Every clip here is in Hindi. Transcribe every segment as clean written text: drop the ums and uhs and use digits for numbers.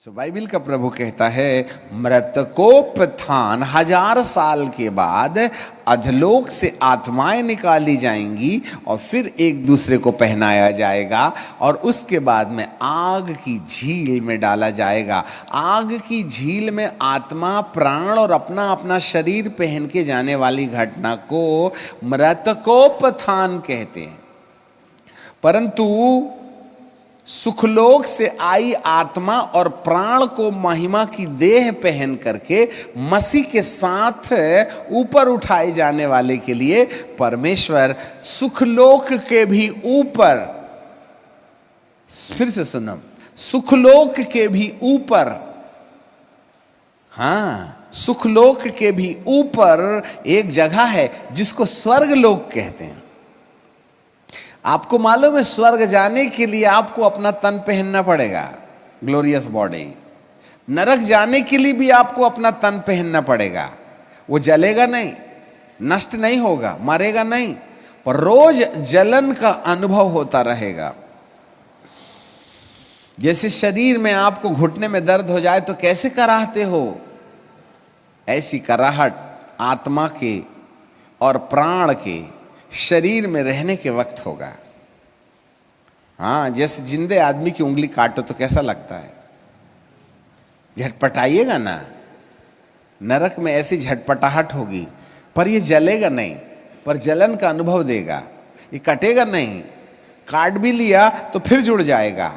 बाइबिल का प्रभु कहता है मृतकोत्थान, 1000 साल के बाद अधलोक से आत्माएं निकाली जाएंगी और फिर एक दूसरे को पहनाया जाएगा और उसके बाद में आग की झील में डाला जाएगा। आग की झील में आत्मा, प्राण और अपना अपना शरीर पहन के जाने वाली घटना को मृतकोत्थान कहते हैं। परंतु सुखलोक से आई आत्मा और प्राण को महिमा की देह पहन करके मसीह के साथ ऊपर उठाए जाने वाले के लिए परमेश्वर सुखलोक के भी ऊपर, फिर से सुनो, सुखलोक के भी ऊपर, हाँ, सुखलोक के भी ऊपर एक जगह है जिसको स्वर्गलोक कहते हैं। आपको मालूम है स्वर्ग जाने के लिए आपको अपना तन पहनना पड़ेगा, ग्लोरियस बॉडी। नरक जाने के लिए भी आपको अपना तन पहनना पड़ेगा। वो जलेगा नहीं, नष्ट नहीं होगा, मरेगा नहीं, पर रोज जलन का अनुभव होता रहेगा। जैसे शरीर में आपको घुटने में दर्द हो जाए तो कैसे कराहते हो, ऐसी कराहट आत्मा के और प्राण के शरीर में रहने के वक्त होगा। हाँ, जैसे जिंदे आदमी की उंगली काटो तो कैसा लगता है, झटपटाइएगा ना। नरक में ऐसी झटपटाहट होगी, पर ये जलेगा नहीं, पर जलन का अनुभव देगा। ये कटेगा नहीं, काट भी लिया तो फिर जुड़ जाएगा,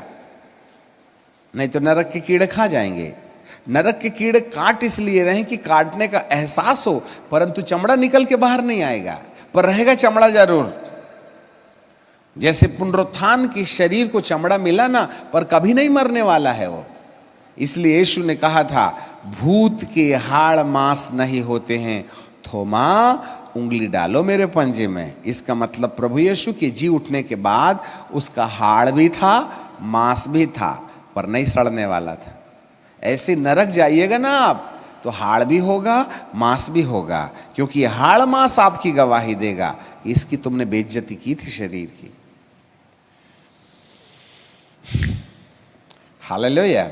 नहीं तो नरक के कीड़े खा जाएंगे। नरक के कीड़े काट इसलिए रहे कि काटने का एहसास हो, परंतु चमड़ा निकल के बाहर नहीं आएगा, पर रहेगा चमड़ा जरूर। जैसे पुनरुत्थान के शरीर को चमड़ा मिला ना, पर कभी नहीं मरने वाला है वो। इसलिए यीशु ने कहा था भूत के हाड़ मांस नहीं होते हैं, थोमा उंगली डालो मेरे पंजे में। इसका मतलब प्रभु यीशु के जी उठने के बाद उसका हाड़ भी था, मांस भी था, पर नहीं सड़ने वाला था। ऐसे नरक जाइएगा ना आप तो हाड़ भी होगा, मांस भी होगा, क्योंकि हाड़ मांस आपकी गवाही देगा इसकी तुमने बेइज्जती की थी शरीर की। हालेलुया,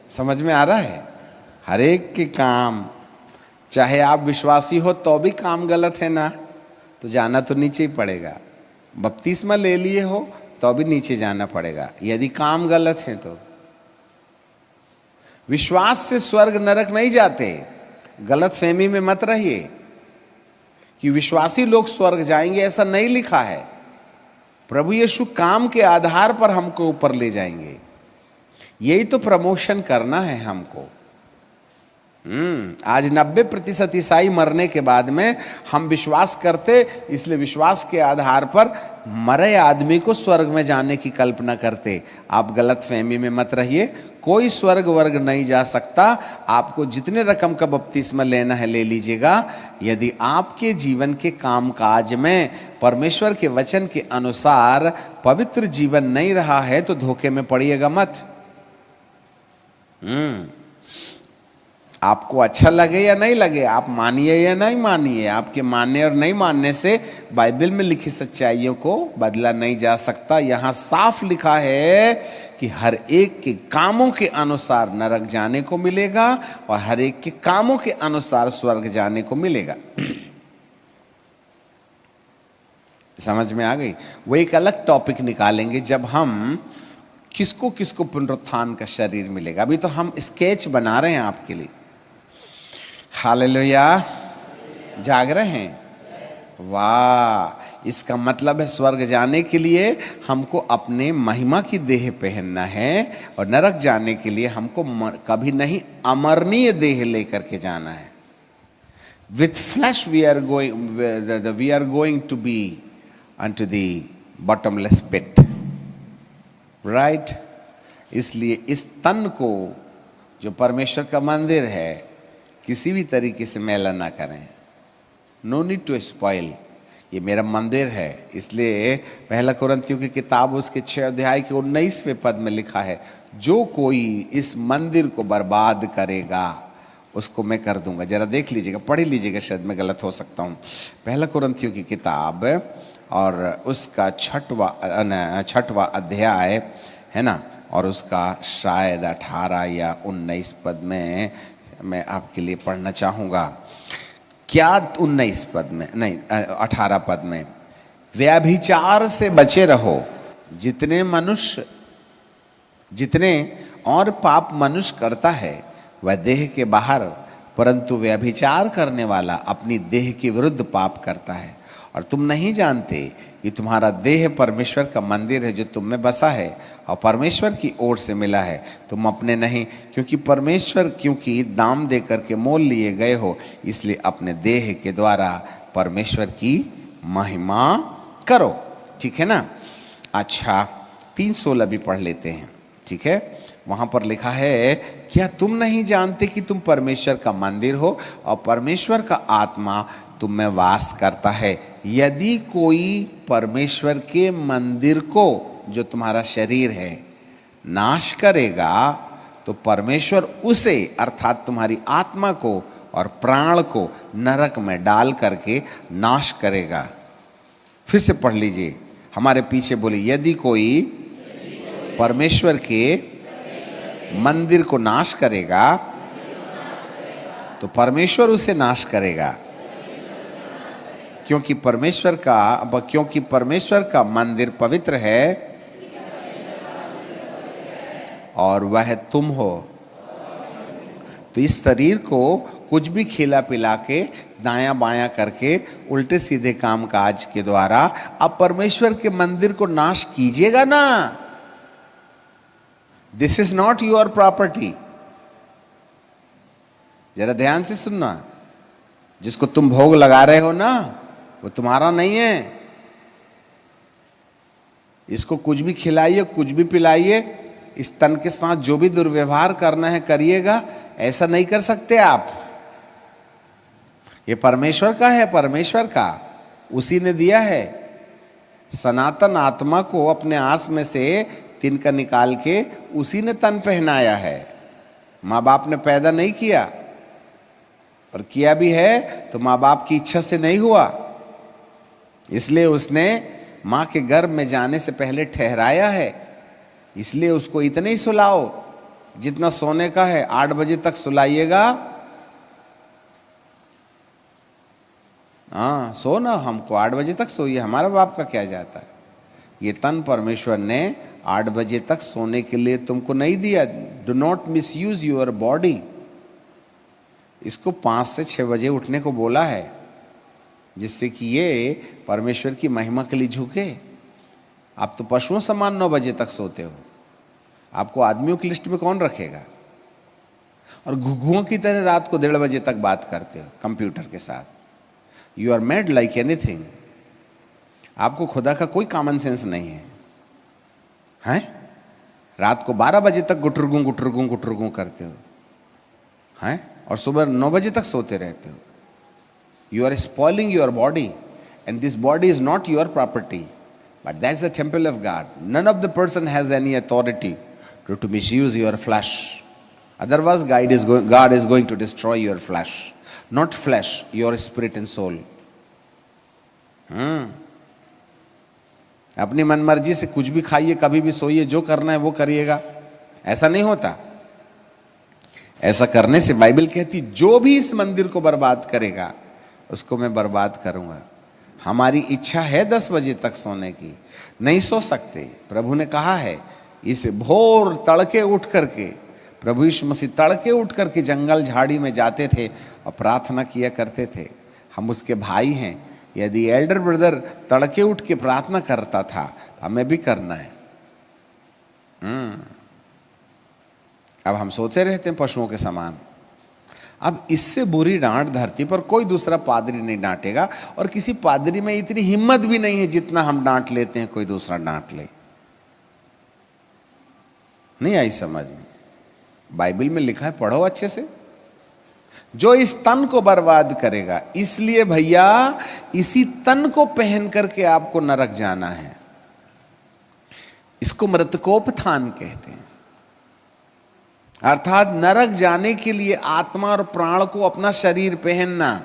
समझ में आ रहा है? हर एक के काम, चाहे आप विश्वासी हो तो भी काम गलत है ना, तो जाना तो नीचे ही पड़ेगा। बपतिस्मा ले लिए हो तो भी नीचे जाना पड़ेगा यदि काम गलत है तो। विश्वास से स्वर्ग नरक नहीं जाते। गलत फहमी में मत रहिए कि विश्वासी लोग स्वर्ग जाएंगे, ऐसा नहीं लिखा है। प्रभु यीशु काम के आधार पर हमको ऊपर ले जाएंगे। यही तो प्रमोशन करना है हमको। आज 90% ईसाई मरने के बाद में हम विश्वास करते, इसलिए विश्वास के आधार पर मरे आदमी को स्वर्ग में जाने की कल्पना करते। आप गलत फहमी में मत रहिए। कोई स्वर्ग वर्ग नहीं जा सकता। आपको जितने रकम का बपतिस्मा लेना है ले लीजिएगा। यदि आपके जीवन के कामकाज में परमेश्वर के वचन के अनुसार पवित्र जीवन नहीं रहा है तो धोखे में पड़िएगा मत। आपको अच्छा लगे या नहीं लगे, आप मानिए या नहीं मानिए, आपके मानने और नहीं मानने से बाइबल में लिखी सच्चाइयों को बदला नहीं जा सकता। यहाँ साफ लिखा है कि हर एक के कामों के अनुसार नरक जाने को मिलेगा और हर एक के कामों के अनुसार स्वर्ग जाने को मिलेगा। समझ में आ गई? वो एक अलग टॉपिक निकालेंगे जब हम किसको किसको पुनरुत्थान का शरीर मिलेगा। अभी तो हम स्केच बना रहे हैं आपके लिए। हालेलुया, जाग रहे हैं? वाह, इसका मतलब है स्वर्ग जाने के लिए हमको अपने महिमा की देह पहनना है और नरक जाने के लिए हमको कभी नहीं अमरनीय देह लेकर के जाना है। With flash we are going to be unto the bottomless pit, right? इसलिए इस तन को जो परमेश्वर का मंदिर है किसी भी तरीके से मैला ना करें। No need to spoil. ये मेरा मंदिर है, इसलिए पहला कुरिन्थियों की किताब उसके 6 अध्याय के 19वें पद में लिखा है, जो कोई इस मंदिर को बर्बाद करेगा उसको मैं कर दूंगा। जरा देख लीजिएगा, पढ़ लीजिएगा, शायद मैं गलत हो सकता हूँ। पहला कुरिन्थियों की किताब और उसका 6वां अध्याय है ना, और उसका शायद 18 या 19 पद में मैं आपके लिए पढ़ना चाहूँगा। क्या 19 पद में नहीं, 18 पद में, व्यभिचार से बचे रहो। जितने और पाप मनुष्य करता है वह देह के बाहर, परंतु व्यभिचार करने वाला अपनी देह के विरुद्ध पाप करता है। और तुम नहीं जानते कि तुम्हारा देह परमेश्वर का मंदिर है जो तुम में बसा है और परमेश्वर की ओर से मिला है, तुम अपने नहीं, क्योंकि दाम दे करके मोल लिए गए हो, इसलिए अपने देह के द्वारा परमेश्वर की महिमा करो। ठीक है ना? अच्छा, 3:16 भी पढ़ लेते हैं। ठीक है, वहां पर लिखा है, क्या तुम नहीं जानते कि तुम परमेश्वर का मंदिर हो और परमेश्वर का आत्मा तुम में वास करता है। यदि कोई परमेश्वर के मंदिर को, जो तुम्हारा शरीर है, नाश करेगा तो परमेश्वर उसे, अर्थात तुम्हारी आत्मा को और प्राण को नरक में डाल करके नाश करेगा। फिर से पढ़ लीजिए, हमारे पीछे बोले, यदि कोई परमेश्वर के मंदिर को नाश करेगा तो परमेश्वर उसे नाश करेगा, क्योंकि परमेश्वर का मंदिर पवित्र है और वह तुम हो। तो इस शरीर को कुछ भी खिला पिला के, दायां बायां करके, उल्टे सीधे काम काज के द्वारा अब परमेश्वर के मंदिर को नाश कीजिएगा ना। This is not your property. जरा ध्यान से सुनना, जिसको तुम भोग लगा रहे हो ना, वो तुम्हारा नहीं है। इसको कुछ भी खिलाइए, कुछ भी पिलाइए, इस तन के साथ जो भी दुर्व्यवहार करना है करिएगा, ऐसा नहीं कर सकते आप। ये परमेश्वर का है, परमेश्वर का, उसी ने दिया है। सनातन आत्मा को अपने आस में से तिनका निकाल के उसी ने तन पहनाया है। माँ बाप ने पैदा नहीं किया, और किया भी है तो माँ बाप की इच्छा से नहीं हुआ, इसलिए उसने माँ के गर्भ में जाने से पहले ठहराया है। इसलिए उसको इतने ही सुलाओ जितना सोने का है, 8 बजे तक सुलाइएगा। हाँ, सो ना, हमको 8 बजे तक सोइए, हमारा बाप का क्या जाता है। ये तन परमेश्वर ने 8 बजे तक सोने के लिए तुमको नहीं दिया। Do not miss use your body. इसको 5 से 6 बजे उठने को बोला है, जिससे कि ये परमेश्वर की महिमा के लिए झुके। आप तो पशुओं समान 9 बजे तक सोते हो, आपको आदमियों की लिस्ट में कौन रखेगा। और घुघुओं की तरह रात को 1:30 बजे तक बात करते हो कंप्यूटर के साथ। You are made like anything. आपको खुदा का कोई कॉमन सेंस नहीं है, हैं? रात को 12 बजे तक गुटरगू करते हो, हैं? और सुबह 9 बजे तक सोते रहते हो। You are spoiling your body, and this body is not your property, but that's the temple of God. None of the person has any authority to misuse your flesh. Otherwise, God is going to destroy your flesh. Not flesh, your spirit and soul. अपनी मनमर्जी से कुछ भी खाइए, कभी भी सोइए, जो करना है वो करिएगा, ऐसा नहीं होता। ऐसा करने से बाइबल कहती, जो भी इस मंदिर को बर्बाद करेगा उसको मैं बर्बाद करूंगा। हमारी इच्छा है 10 बजे तक सोने की, नहीं सो सकते। प्रभु ने कहा है, इस भोर तड़के उठ करके, प्रभु यीशु मसीह तड़के उठ करके जंगल झाड़ी में जाते थे और प्रार्थना किया करते थे। हम उसके भाई हैं। यदि एल्डर ब्रदर तड़के उठ के प्रार्थना करता था तो हमें भी करना है। अब हम सोते रहते हैं पशुओं के समान। अब इससे बुरी डांट धरती पर कोई दूसरा पादरी नहीं डांटेगा, और किसी पादरी में इतनी हिम्मत भी नहीं है जितना हम डांट लेते हैं, कोई दूसरा डांट ले। नहीं आई समझ में? बाइबल में लिखा है, पढ़ो अच्छे से। जो इस तन को बर्बाद करेगा, इसलिए भैया इसी तन को पहन करके आपको नरक जाना है। इसको मृतकोपथान कहते हैं। अर्थात नरक जाने के लिए आत्मा और प्राण को अपना शरीर पहनना,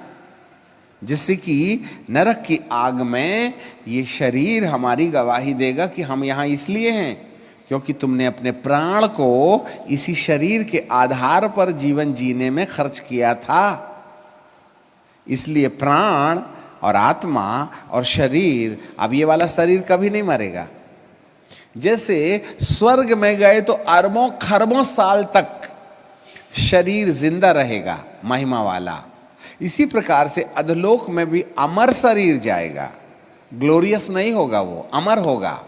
जिससे कि नरक की आग में ये शरीर हमारी गवाही देगा कि हम यहां इसलिए हैं क्योंकि तुमने अपने प्राण को इसी शरीर के आधार पर जीवन जीने में खर्च किया था। इसलिए प्राण और आत्मा और शरीर, अब ये वाला शरीर कभी नहीं मरेगा। जैसे स्वर्ग में गए तो अरबों खरबों साल तक शरीर जिंदा रहेगा महिमा वाला, इसी प्रकार से अधलोक में भी अमर शरीर जाएगा। ग्लोरियस नहीं होगा, वो अमर होगा,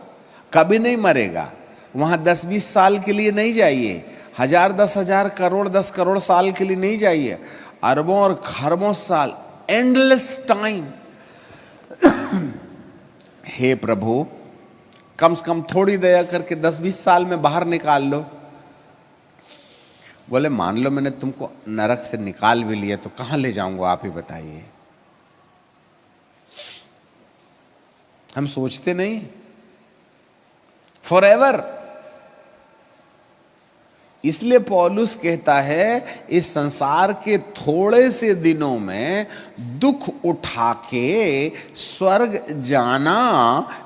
कभी नहीं मरेगा। वहां 10-20 साल के लिए नहीं जाइए, 1000, 10,000, करोड़, 10 करोड़ साल के लिए नहीं जाइए, अरबों और खरबों साल, एंडलेस टाइम। हे प्रभु, कम से कम थोड़ी दया करके 10-20 साल में बाहर निकाल लो। बोले मान लो मैंने तुमको नरक से निकाल भी लिया तो कहां ले जाऊंगा, आप ही बताइए। हम सोचते नहीं, फॉरएवर। इसलिए पौलुस कहता है इस संसार के थोड़े से दिनों में दुख उठा के स्वर्ग जाना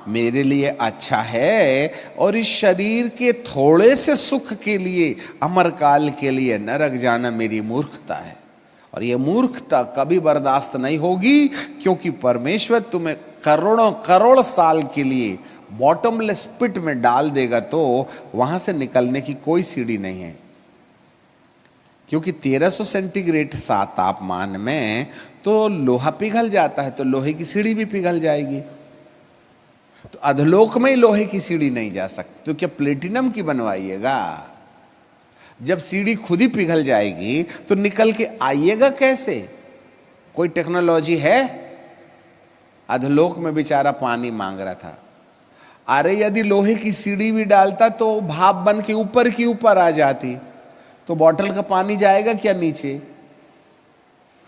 मेरे लिए अच्छा है, और इस शरीर के थोड़े से सुख के लिए, अमरकाल के लिए नरक जाना मेरी मूर्खता है। और ये मूर्खता कभी बर्दाश्त नहीं होगी, क्योंकि परमेश्वर तुम्हें करोड़ों करोड़ साल के लिए बॉटमलेस पिट में डाल देगा तो वहां से निकलने की कोई सीढ़ी नहीं है। क्योंकि 1300 सेंटीग्रेड तापमान में तो लोहा पिघल जाता है, तो लोहे की सीढ़ी भी पिघल जाएगी। तो अधलोक में ही लोहे की सीढ़ी नहीं जा सकती, तो क्या प्लेटिनम की बनवाइएगा? जब सीढ़ी खुद ही पिघल जाएगी तो निकल के आइएगा कैसे? कोई टेक्नोलॉजी है? अधलोक में बेचारा पानी मांग रहा था, अरे यदि लोहे की सीढ़ी भी डालता तो भाप बन के ऊपर की ऊपर आ जाती, तो बॉटल का पानी जाएगा क्या नीचे?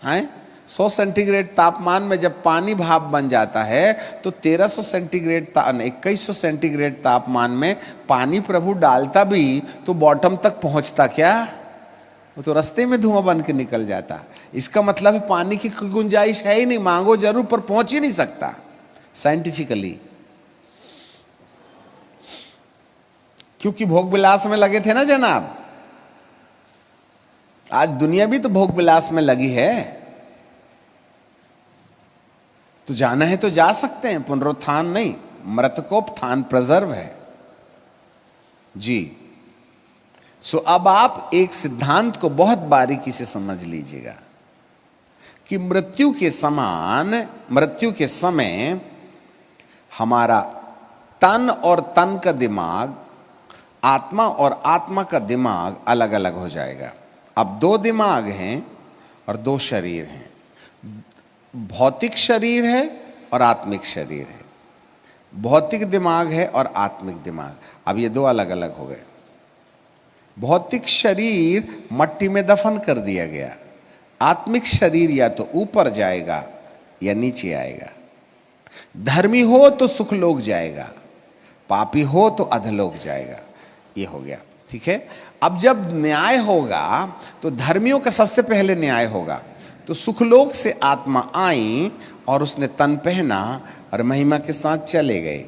हैं? 100 सेंटीग्रेड तापमान में जब पानी भाप बन जाता है तो 1300 सेंटीग्रेड 2100 सेंटीग्रेड तापमान में पानी प्रभु डालता भी तो बॉटम तक पहुंचता क्या? वो तो रास्ते में धुआं बन के निकल जाता। इसका मतलब है पानी की गुंजाइश है ही नहीं, मांगो जरूर पर पहुंच ही नहीं सकता साइंटिफिकली। क्योंकि भोग विलास में लगे थे ना जनाब। आज दुनिया भी तो भोग विलास में लगी है, तो जाना है तो जा सकते हैं, पुनरुत्थान नहीं, मृतकोपत्थान प्रिजर्व है जी। सो अब आप एक सिद्धांत को बहुत बारीकी से समझ लीजिएगा कि मृत्यु के समय हमारा तन और तन का दिमाग, आत्मा और आत्मा का दिमाग अलग अलग हो जाएगा। अब 2 दिमाग हैं और 2 शरीर हैं, भौतिक शरीर है और आत्मिक शरीर है। भौतिक दिमाग है और आत्मिक दिमाग, अब ये 2 अलग अलग हो गए। भौतिक शरीर मट्टी में दफन कर दिया गया, आत्मिक शरीर या तो ऊपर जाएगा या नीचे आएगा। धर्मी हो तो सुखलोक जाएगा, पापी हो तो अधलोक जाएगा। ये हो गया, ठीक है। अब जब न्याय होगा तो धर्मियों का सबसे पहले न्याय होगा। तो सुखलोक से आत्मा आई और उसने तन पहना और महिमा के साथ चले गए।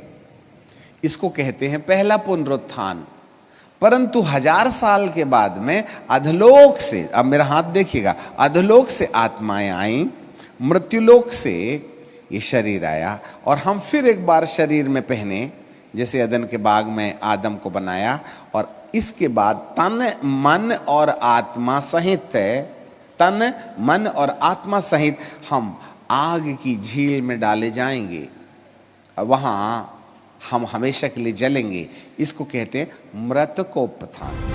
इसको कहते हैं पहला पुनरुत्थान। परंतु 1000 साल के बाद में अधलोक से, अब मेरा हाथ देखिएगा, अधलोक से आत्माएं आई, मृत्युलोक से ये शरीर आया, और हम फिर एक बार शरीर में पहने, जैसे अदन के बाग में आदम को बनाया। और इसके बाद तन मन और आत्मा सहित, तन मन और आत्मा सहित हम आग की झील में डाले जाएंगे, वहां हम हमेशा के लिए जलेंगे। इसको कहते हैं मृतकोपत्थान।